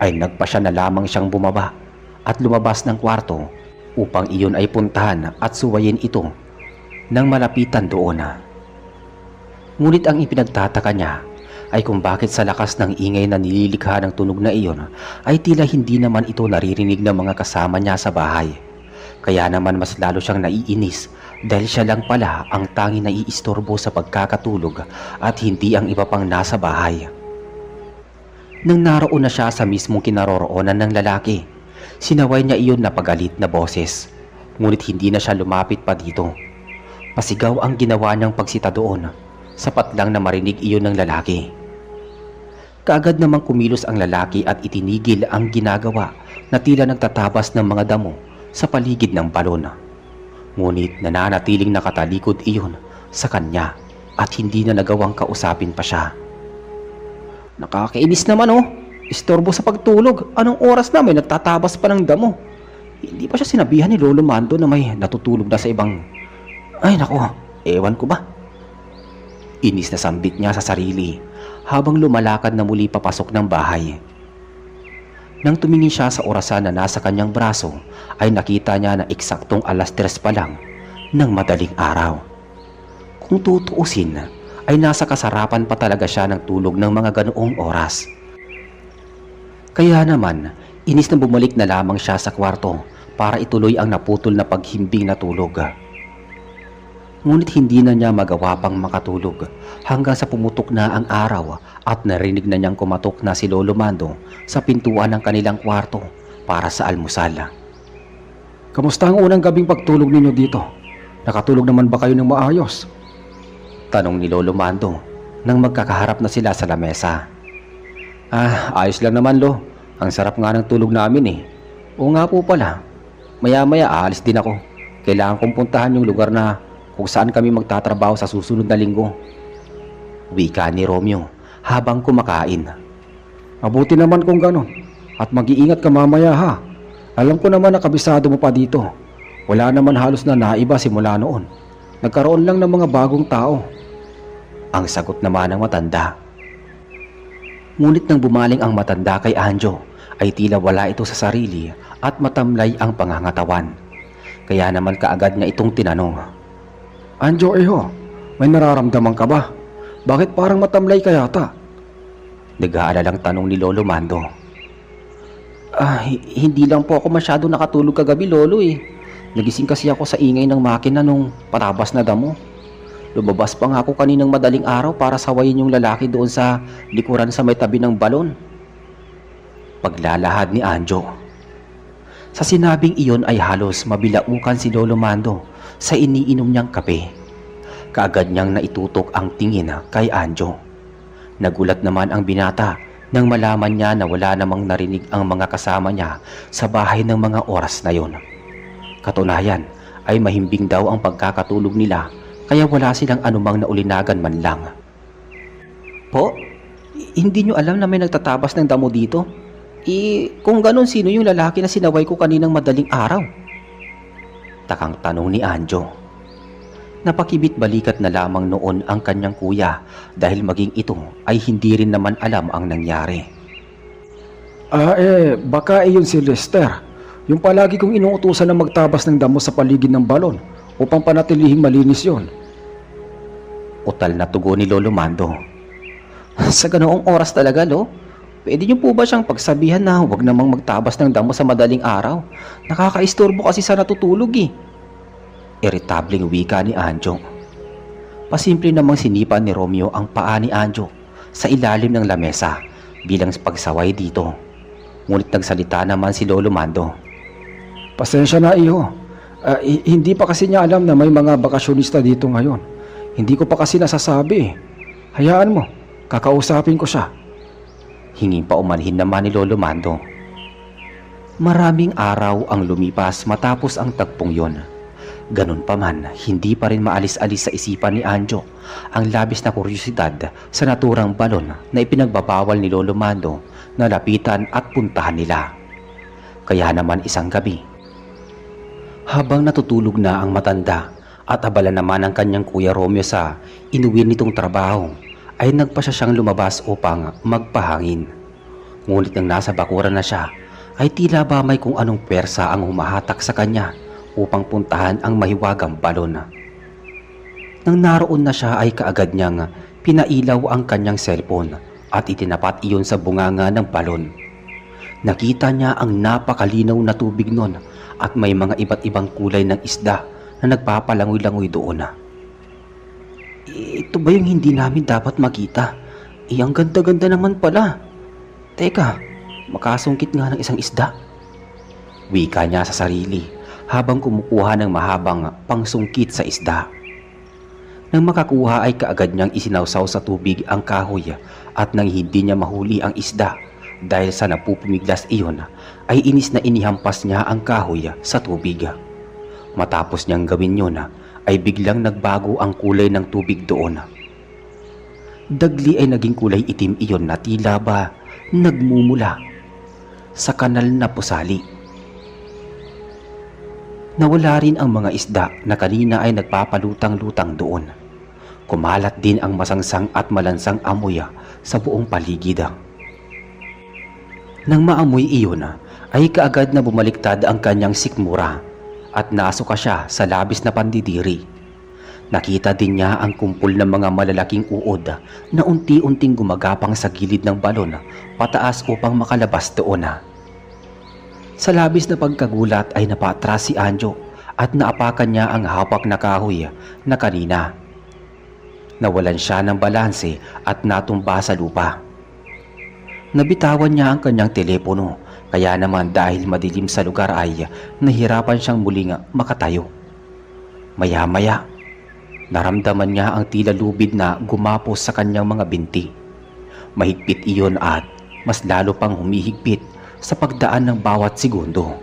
ay nagpasya na lamang siyang bumaba at lumabas ng kwarto upang iyon ay puntahan at suwayin ito nang malapitan doon. Ngunit ang ipinagtataka niya ay kung bakit sa lakas ng ingay na nililikha ng tunog na iyon ay tila hindi naman ito naririnig ng mga kasama niya sa bahay. Kaya naman mas lalo siyang naiinis dahil siya lang pala ang tanging naiistorbo sa pagkakatulog at hindi ang iba pang nasa bahay. Nang naroon na siya sa mismong kinaroroonan ng lalaki, sinaway niya iyon na pagalit na boses. Ngunit hindi na siya lumapit pa dito. Pasigaw ang ginawa niyang pagsita doon, sapat lang na marinig iyon ng lalaki. Kaagad namang kumilos ang lalaki at itinigil ang ginagawa na tila nagtatabas ng mga damo sa paligid ng balon. Ngunit nananatiling nakatalikod iyon sa kanya at hindi na nagawang kausapin pa siya. Nakakainis naman oh, istorbo sa pagtulog. Anong oras na may nagtatabas pa ng damo? Hindi pa siya sinabihan ni Lolo Mando na may natutulog na sa ibang... Ay nako, ewan ko ba? Inis na sambit niya sa sarili habang lumalakad na muli papasok ng bahay. Nang tumingin siya sa orasan na nasa kanyang braso, ay nakita niya na eksaktong 3:00 pa lang ng madaling araw. Kung tutuusin, ay nasa kasarapan pa talaga siya ng tulog ng mga ganoong oras. Kaya naman, inis na bumalik na lamang siya sa kwarto para ituloy ang naputol na paghimbing na tulog. Ngunit hindi na niya magawa pang makatulog hanggang sa pumutok na ang araw at narinig na niyang kumatok na si Lolo Mando sa pintuan ng kanilang kwarto para sa almusal. Kamusta ang unang gabing pagtulog ninyo dito? Nakatulog naman ba kayo ng maayos? Tanong ni Lolo Mando nang magkakaharap na sila sa lamesa. Ayos lang naman Lo. Ang sarap nga ng tulog namin eh. Oo nga po pala. Maya-maya aalis din ako. Kailangan kong puntahan yung lugar na kung saan kami magtatrabaho sa susunod na linggo. Wika ni Romeo habang kumakain. Mabuti naman kung ganon. At mag-iingat ka mamaya ha. Alam ko naman na kabisado mo pa dito. Wala naman halos na naiba simula noon. Nagkaroon lang ng mga bagong tao. Ang sagot naman ng matanda. Ngunit nang bumaling ang matanda kay Anjo, ay tila wala ito sa sarili at matamlay ang pangangatawan. Kaya naman kaagad niya itong tinanong. Anjo iho, may nararamdaman ka ba? Bakit parang matamlay ka yata? Nag-aalalang tanong ni Lolo Mando. Hindi lang po ako masyado nakatulog kagabi Lolo eh. Nagising kasi ako sa ingay ng makina nung patabas na damo. Lumabas pa nga ako kaninang madaling araw para sawayin yung lalaki doon sa likuran sa may tabi ng balon. Paglalahad ni Anjo. Sa sinabing iyon ay halos mabilaukan si Lolo Mando sa iniinom niyang kape. Kaagad niyang naitutok ang tingin kay Anjo. Nagulat naman ang binata nang malaman niya na wala namang narinig ang mga kasama niya sa bahay ng mga oras na yon. Katunayan ay mahimbing daw ang pagkakatulog nila kaya wala silang anumang naulinagan man lang. Po, Hindi nyo alam na may nagtatabas ng damo dito? Kung ganun, sino yung lalaki na sinaway ko kaninang madaling araw? Takang tanong ni Anjo. Napakibit balikat na lamang noon ang kanyang kuya dahil maging ito ay hindi rin naman alam ang nangyari. Baka yun si Lester. Yung palagi kong inuutusan na magtabas ng damo sa paligid ng balon upang panatilihing malinis yon. Utal na tugon ni Lolo Mando. Sa ganoong oras talaga, Lo? Pwede niyo po ba siyang pagsabihan na huwag namang magtabas ng damo sa madaling araw? Nakakaistorbo kasi sa natutulog eh. Iritableng wika ni Anjo. Pasimple namang sinipan ni Romeo ang paa ni Anjo sa ilalim ng lamesa bilang pagsaway dito. Ngunit nagsalita naman si Lolo Mando. Pasensya na iyo. Hindi pa kasi niya alam na may mga bakasyonista dito ngayon. Hindi ko pa kasi nasasabi eh. Hayaan mo, kakausapin ko siya. Hinging pa umanhin naman ni Lolo Mando. Maraming araw ang lumipas matapos ang tagpong yon. Ganun pa man, hindi pa rin maalis-alis sa isipan ni Anjo ang labis na kuryosidad sa naturang balon na ipinagbabawal ni Lolo Mando na lapitan at puntahan nila. Kaya naman isang gabi, habang natutulog na ang matanda at abala naman ang kanyang kuya Romeo sa inuwi nitong trabaho, ay nagpasya siyang lumabas upang magpahangin. Ngunit nang nasa bakuran na siya, ay tila ba may kung anong pwersa ang humahatak sa kanya upang puntahan ang mahiwagang balon. Nang naroon na siya ay kaagad niyang pinailaw ang kanyang cellphone at itinapat iyon sa bunganga ng balon. Nakita niya ang napakalinaw na tubig nun at may mga iba't ibang kulay ng isda na nagpapalangoy-langoy doon. Ito ba yung hindi namin dapat makita? Ang ganda-ganda naman pala. Teka, makasungkit nga ng isang isda. Wika niya sa sarili habang kumukuha ng mahabang pangsungkit sa isda. Nang makakuha ay kaagad niyang isinawsaw sa tubig ang kahoy at nang hindi niya mahuli ang isda dahil sa napupumiglas iyon ay inis na inihampas niya ang kahoy sa tubig. Matapos niyang gawin yun ay biglang nagbago ang kulay ng tubig doon. Dagli ay naging kulay itim iyon na tila ba nagmumula sa kanal na pusali. Nawala rin ang mga isda na kanina ay nagpapalutang-lutang doon. Kumalat din ang masangsang at malansang amoy sa buong paligid. Nang maamoy iyon ay kaagad na bumaliktad ang kanyang sikmura at nasuka siya sa labis na pandidiri. Nakita din niya ang kumpol ng mga malalaking uod na unti-unting gumagapang sa gilid ng balon pataas upang makalabas doon. Sa labis na pagkagulat ay napatras si Anjo at naapakan niya ang hapak na kahoy na kanina. Nawalan siya ng balanse at natumba sa lupa. Nabitawan niya ang kanyang telepono, kaya naman dahil madilim sa lugar ay nahirapan siyang muling makatayo. Maya-maya, naramdaman niya ang tila lubid na gumapos sa kanyang mga binti. Mahigpit iyon at mas lalo pang humihigpit sa pagdaan ng bawat segundo.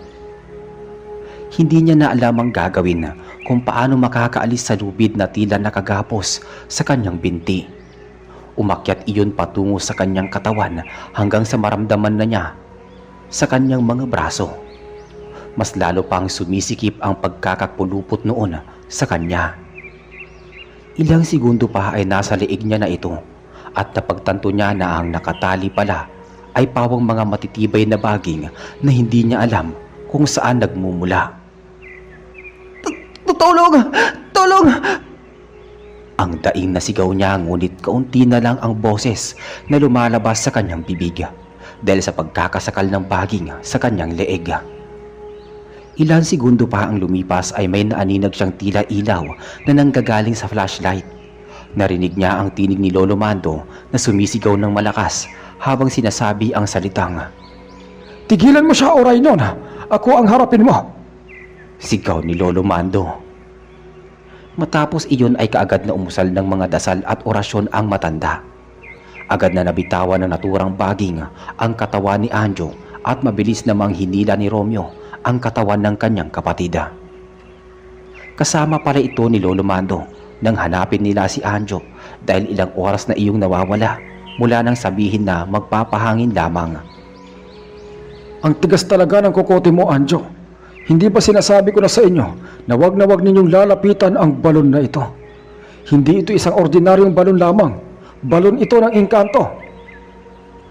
Hindi niya na alam ang gagawin kung paano makakaalis sa lubid na tila nakagapos sa kanyang binti. Umakyat iyon patungo sa kanyang katawan hanggang sa maramdaman na niya sa kanyang mga braso. Mas lalo pang sumisikip ang pagkakapulupot noon sa kanya. Ilang segundo pa ay nasa leeg niya na ito at napagtanto niya na ang nakatali pala ay pawang mga matitibay na baging na hindi niya alam kung saan nagmumula. Tulong! Tulong! Ang daing na sigaw niya, ngunit kaunti na lang ang boses na lumalabas sa kanyang bibig dahil sa pagkakasakal ng baging sa kanyang leeg. Ilang segundo pa ang lumipas ay may naaninag siyang tila ilaw na nanggagaling sa flashlight. Narinig niya ang tinig ni Lolo Mando na sumisigaw ng malakas habang sinasabi ang salitang, "Tigilan mo siya, Oraynon! Ako ang harapin mo!" Sigaw ni Lolo Mando. Matapos iyon ay kaagad na umusal ng mga dasal at orasyon ang matanda. Agad na nabitawan ng naturang baging ang katawan ni Anjo at mabilis namang hinila ni Romeo ang katawan ng kanyang kapatid. Kasama pala ito ni Lolo Mando nang hanapin nila si Anjo dahil ilang oras na iyong nawawala mula nang sabihin na magpapahangin lamang. Ang tigas talaga ng kokote mo, Anjo. Hindi ba sinasabi ko na sa inyo na wag ninyong lalapitan ang balon na ito? Hindi ito isang ordinaryong balon lamang. Balon ito ng engkanto.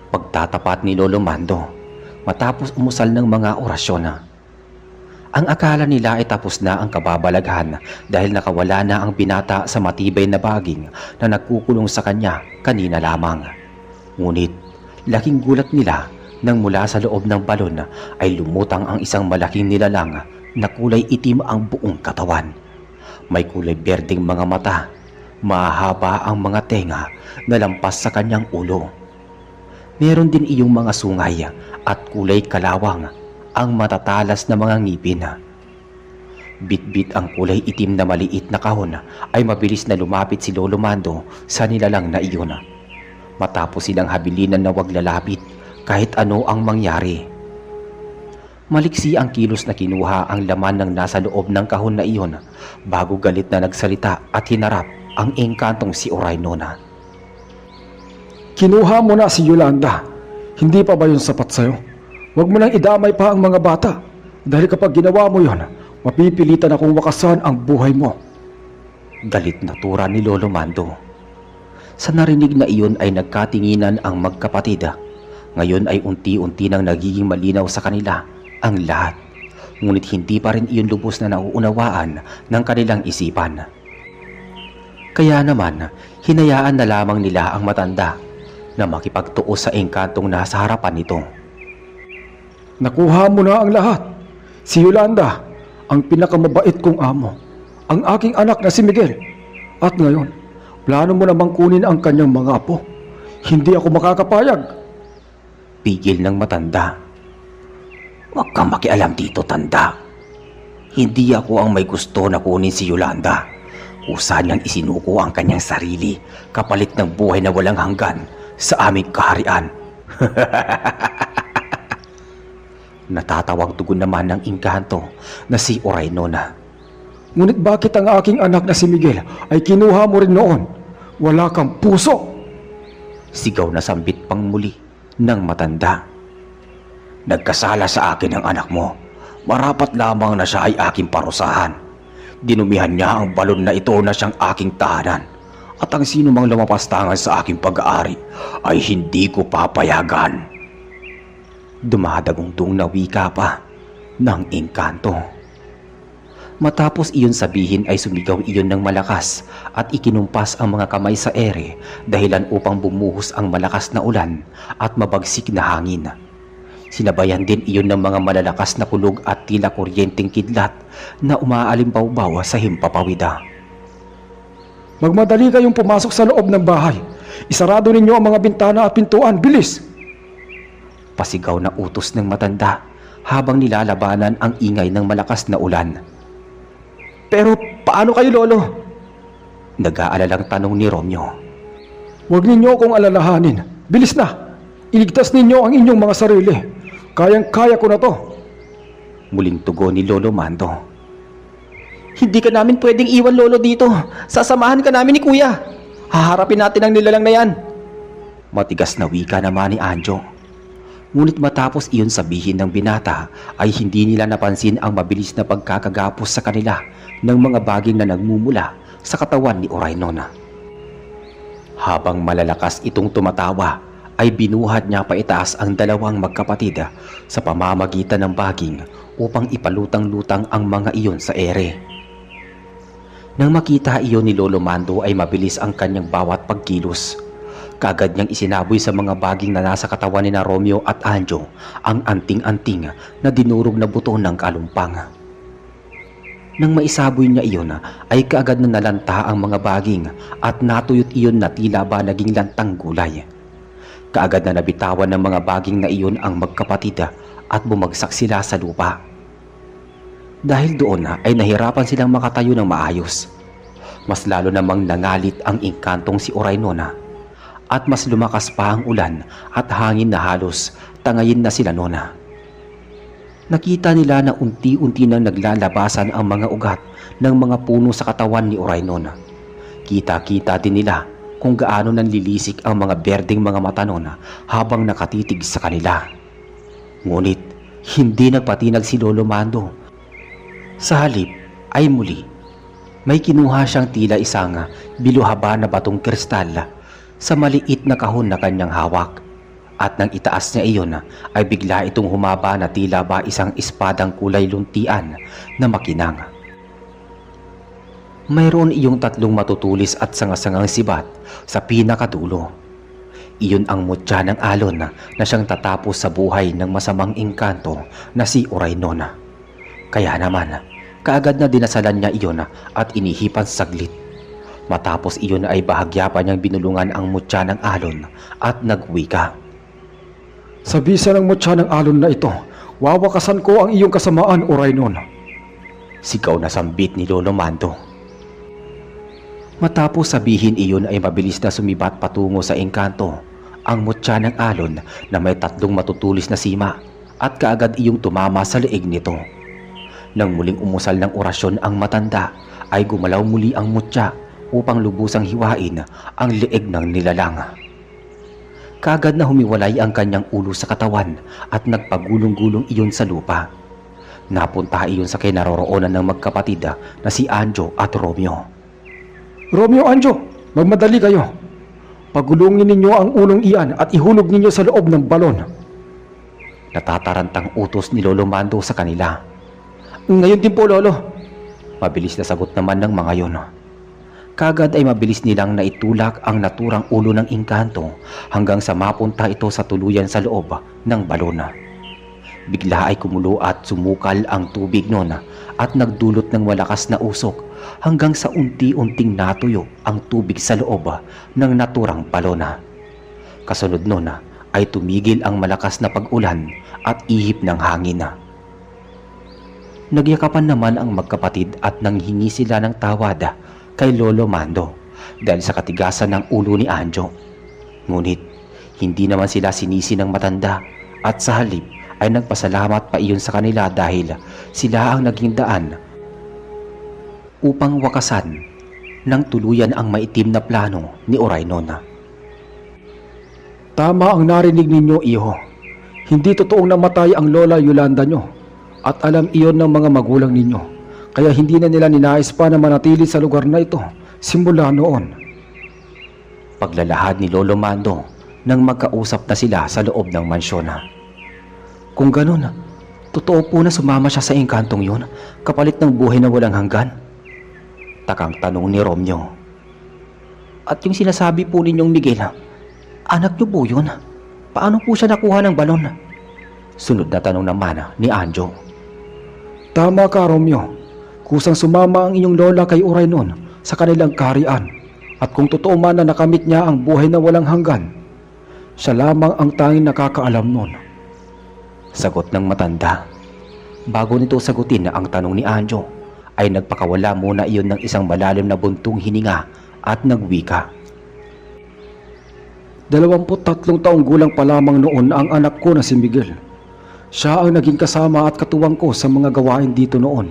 Pagtatapat ni Lolo Mando matapos umusal ng mga orasyon. Ang akala nila ay tapos na ang kababalaghan dahil nakawala na ang binata sa matibay na baging na nagkukulong sa kanya kanina lamang. Ngunit laking gulat nila nang mula sa loob ng balon ay lumutang ang isang malaking nilalang na kulay itim ang buong katawan. May kulay berdeng mga mata, mahaba ang mga tenga na lampas sa kanyang ulo. Meron din iyong mga sungay at kulay kalawang ang matatalas na mga ngipin. Bitbit ang kulay itim na maliit na kahon ay mabilis na lumapit si Lolo Mando sa nilalang na iyon. Matapos silang habilinan na wag lalapit kahit ano ang mangyari. Maliksi ang kilos na kinuha ang laman ng nasa loob ng kahon na iyon bago galit na nagsalita at hinarap ang engkantong si Oraynona. Kinuha mo na si Yolanda. Hindi pa ba yun sapat sa'yo? Huwag mo nang idamay pa ang mga bata. Dahil kapag ginawa mo yon, mapipilitan akong wakasan ang buhay mo. Galit na tura ni Lolo Mando. Sa narinig na iyon ay nagkatinginan ang magkapatid. Ngayon ay unti-unti nang nagiging malinaw sa kanila ang lahat. Ngunit hindi pa rin iyon lubos na nauunawaan ng kanilang isipan. Kaya naman, hinayaan na lamang nila ang matanda na makipagtuos sa engkantong nasa harapan nito. Nakuha mo na ang lahat. Si Yolanda, ang pinakamabait kong amo, ang aking anak na si Miguel. At ngayon, plano mo namang kunin ang kanyang mga apo. Hindi ako makakapayag. Pigil ng matanda. Huwag kang makialam dito, tanda. Hindi ako ang may gusto na kunin si Yolanda. Kusa niyang isinuko ang kanyang sarili kapalit ng buhay na walang hanggan sa aming kaharian. Natatawang tugon naman ng engkanto na si Oraynona. Ngunit bakit ang aking anak na si Miguel ay kinuha mo rin noon? Wala kang puso! Sigaw na sambit pang muli ng matanda. Nagkasala sa akin ang anak mo. Marapat lamang na siya ay aking parusahan. Dinumihan niya ang balon na ito na siyang aking tahanan. At ang sino mang lumapastangan sa aking pag-aari ay hindi ko papayagan. Dumadagundong na wika pa ng engkanto. Matapos iyon sabihin ay sumigaw iyon ng malakas at ikinumpas ang mga kamay sa ere dahilan upang bumuhos ang malakas na ulan at mabagsik na hangin. Sinabayan din iyon ng mga malalakas na kulog at tila kuryenteng kidlat na umaalimbaw-baw sa himpapawida. Magmadali kayong pumasok sa loob ng bahay. Isarado ninyo ang mga bintana at pintuan. Bilis! Pasigaw na utos ng matanda habang nilalabanan ang ingay ng malakas na ulan. Pero paano kayo, Lolo? Nag-aalalang tanong ni Romeo. Huwag ninyo akong alalahanin. Bilis na! Iligtas ninyo ang inyong mga sarili. Kayang-kaya ko na to. Muling tugon ni Lolo Mando. Hindi ka namin pwedeng iwan, Lolo, dito. Sasamahan ka namin ni Kuya. Haharapin natin ang nilalang na yan. Matigas na wika naman ni Anjo. Ngunit matapos iyon sabihin ng binata ay hindi nila napansin ang mabilis na pagkakagapos sa kanila ng mga baging na nagmumula sa katawan ni Oraynona. Habang malalakas itong tumatawa ay binuhat niya paitaas ang dalawang magkapatid sa pamamagitan ng baging upang ipalutang-lutang ang mga iyon sa ere. Nang makita iyon ni Lolo Mando ay mabilis ang kanyang bawat pagkilos. Kaagad niyang isinaboy sa mga baging na nasa katawan ni na Romeo at Anjo ang anting-anting na dinurog na buto ng kalumpang. Nang maisaboy niya iyon ay kaagad na nalanta ang mga baging at natuyot iyon na tila ba naging lantang gulay. Kaagad na nabitawan ng mga baging na iyon ang magkapatid at bumagsak sila sa lupa. Dahil doon ay nahirapan silang makatayo ng maayos. Mas lalo namang nangalit ang engkantong si Oraynona at mas lumakas pa ang ulan at hangin na halos tangayin na sila nona. Nakita nila na unti-unti nang naglalabasan ang mga ugat ng mga puno sa katawan ni Oraynona. Kita-kita din nila kung gaano nanlilisik ang mga berdeng mga mata noon habang nakatitig sa kanila. Ngunit hindi nagpatinag si Lolo Mando. Sa halip ay muli may kinuha siyang tila isang biluhaba na batong kristal sa maliit na kahon na kanyang hawak. At nang itaas niya iyon ay bigla itong humaba na tila ba isang espadang kulay luntian na makinang. Mayroon iyong 3 matutulis at sangasangang sibat sa pinakadulo. Iyon ang mutya ng alon na siyang tatapos sa buhay ng masamang engkanto na si Oraynon. Kaya naman, kaagad na dinasalan niya iyon at inihipan saglit. Matapos iyon ay bahagya pa niyang binulungan ang mutya ng alon at nagwika. Sa bisa ng mutya ng alon na ito, wawakasan ko ang iyong kasamaan, Oraynon. Sigaw na sambit ni Lolo Mando. Matapos sabihin iyon ay mabilis na sumibat patungo sa engkanto ang mutya ng alon na may 3 matutulis na sima at kaagad iyong tumama sa leeg nito. Nang muling umusal ng orasyon ang matanda ay gumalaw muli ang mutya upang lubusang hiwain ang leeg ng nilalang. Kaagad na humiwalay ang kanyang ulo sa katawan at nagpagulong-gulong iyon sa lupa. Napunta iyon sa kinaroroonan ng magkapatid na si Anjo at Romeo. Romeo, Anjo, magmadali kayo. Pagulungin ninyo ang ulong iyan at ihulog ninyo sa loob ng balon. Natatarantang utos ni Lolo Mando sa kanila. Ngayon din po, Lolo. Mabilis na sagot naman ng mga yon. Kaagad ay mabilis nilang naitulak ang naturang ulo ng engkanto hanggang sa mapunta ito sa tuluyan sa loob ng balon. Bigla ay kumulo at sumukal ang tubig noon at nagdulot ng malakas na usok hanggang sa unti-unting natuyo ang tubig sa loob ng naturang balon. Kasunod noon ay tumigil ang malakas na pag-ulan at ihip ng hangin. Nagyakapan naman ang magkapatid at nanghingi sila ng tawad kay Lolo Mando dahil sa katigasan ng ulo ni Anjo. Ngunit hindi naman sila sinisi ng matanda at sa halip ay nagpasalamat pa iyon sa kanila dahil sila ang naging daan upang wakasan ng tuluyan ang maitim na plano ni Oraynon. Tama ang narinig ninyo, iho. Hindi totoong namatay ang Lola Yolanda nyo at alam iyon ng mga magulang ninyo. Kaya hindi na nila ninais pa na manatili sa lugar na ito simula noon. Paglalahad ni Lolo Mando nang magkausap na sila sa loob ng mansyon. Kung ganun, totoo po na sumama siya sa engkantong yun kapalit ng buhay na walang hanggan? Takang tanong ni Romeo. At yung sinasabi po ninyong Miguel, anak niyo po yun? Paano po siya nakuha ng balon? Sunod na tanong naman ni Anjo. Tama ka, Romeo. Kusang sumama ang inyong lola kay Oraynon sa kanilang kaharian. At kung totoo man na nakamit niya ang buhay na walang hanggan, siya lamang ang tanging nakakaalam nun. Sagot ng matanda. Bago nito sagutin ang tanong ni Anjo, ay nagpakawala muna iyon ng isang malalim na buntong hininga at nagwika. 23 taong gulang pa lamang noon ang anak ko na si Miguel. Siya ang naging kasama at katuwang ko sa mga gawain dito noon,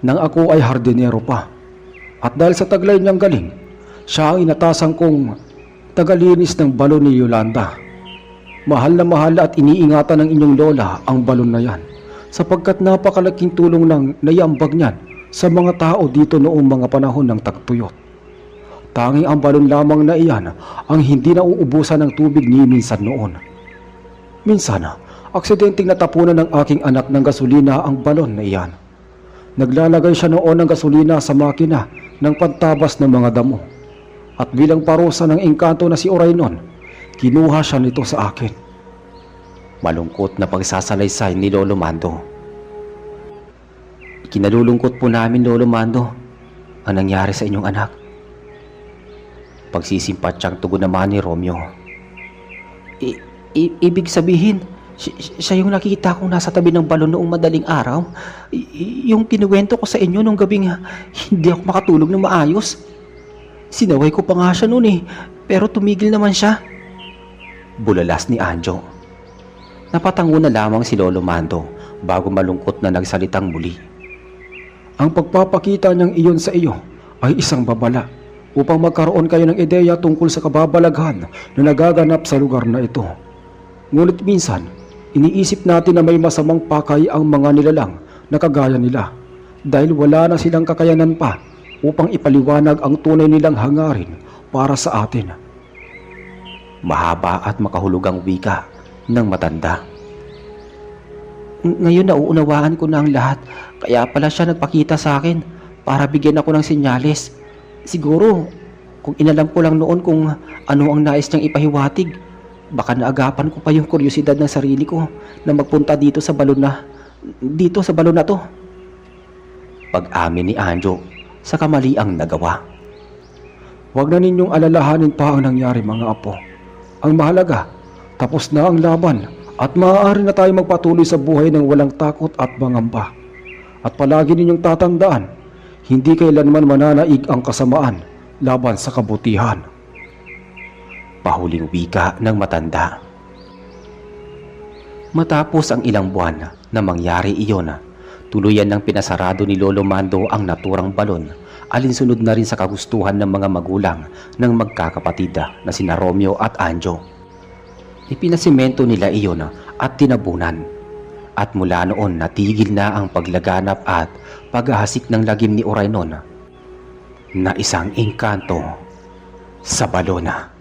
nang ako ay hardinero pa. At dahil sa taglay niyang galing, siya ang inatasan kong tagalinis ng balon ni Yolanda. Mahal na mahal at iniingatan ng inyong lola ang balon na yan, sapagkat napakalaking tulong ng naiambag niyan sa mga tao dito noong mga panahon ng tagtuyot. Tanging ang balon lamang na iyan ang hindi nauubusan ng tubig ni minsan noon. Minsan, aksidenteng natapunan ng aking anak ng gasolina ang balon na iyan. Naglalagay siya noon ng gasolina sa makina ng pantabas ng mga damo. At bilang parusa ng engkanto na si Oraynon, kinuha siya nito sa akin. Malungkot na pagsasalaysay ni Lolo Mando. Kinalulungkot po namin, Lolo Mando, ang nangyari sa inyong anak. Pagsisimpatyang tugon naman ni Romeo. Ibig sabihin, siya yung nakita kong nasa tabi ng balon noong madaling araw. Yung kinuwento ko sa inyo nung gabing hindi ako makatulog ng maayos. Sinaway ko pa nga siya noon pero tumigil naman siya. Bulalas ni Anjo. Napatango na lamang si Lolo Mando bago malungkot na nagsalitang muli. Ang pagpapakita niyang iyon sa iyo ay isang babala upang magkaroon kayo ng ideya tungkol sa kababalaghan na nagaganap sa lugar na ito. Ngunit minsan, iniisip natin na may masamang pakay ang mga nilalang na kagaya nila dahil wala na silang kakayanan pa upang ipaliwanag ang tunay nilang hangarin para sa atin. Mahaba at makahulugang wika ng matanda. Ngayon nauunawaan ko na ang lahat, kaya pala siya nagpakita sa akin para bigyan ako ng senyales. Siguro, kung inalam ko lang noon kung ano ang nais niyang ipahiwatig, baka naagapan ko pa yung kuryosidad ng sarili ko na magpunta dito sa balon na to. Pag-amin ni Anjo sa kamaliang nagawa. Huwag na ninyong alalahanin pa ang nangyari, mga apo. Ang mahalaga, tapos na ang laban at maaari na tayo magpatuloy sa buhay ng walang takot at mangamba. At palagi ninyong tatandaan, hindi kailanman mananaig ang kasamaan laban sa kabutihan. Pahuling wika ng matanda. Matapos ang ilang buwan na mangyari iyon, tuluyan ng pinasarado ni Lolo Mando ang naturang balon, alinsunod na rin sa kagustuhan ng mga magulang ng magkakapatid na sina Romeo at Anjo. Ipinasimento nila iyon at tinabunan. At mula noon natigil na ang paglaganap at paghahasik ng lagim ni Oraynon na isang engkanto sa balona.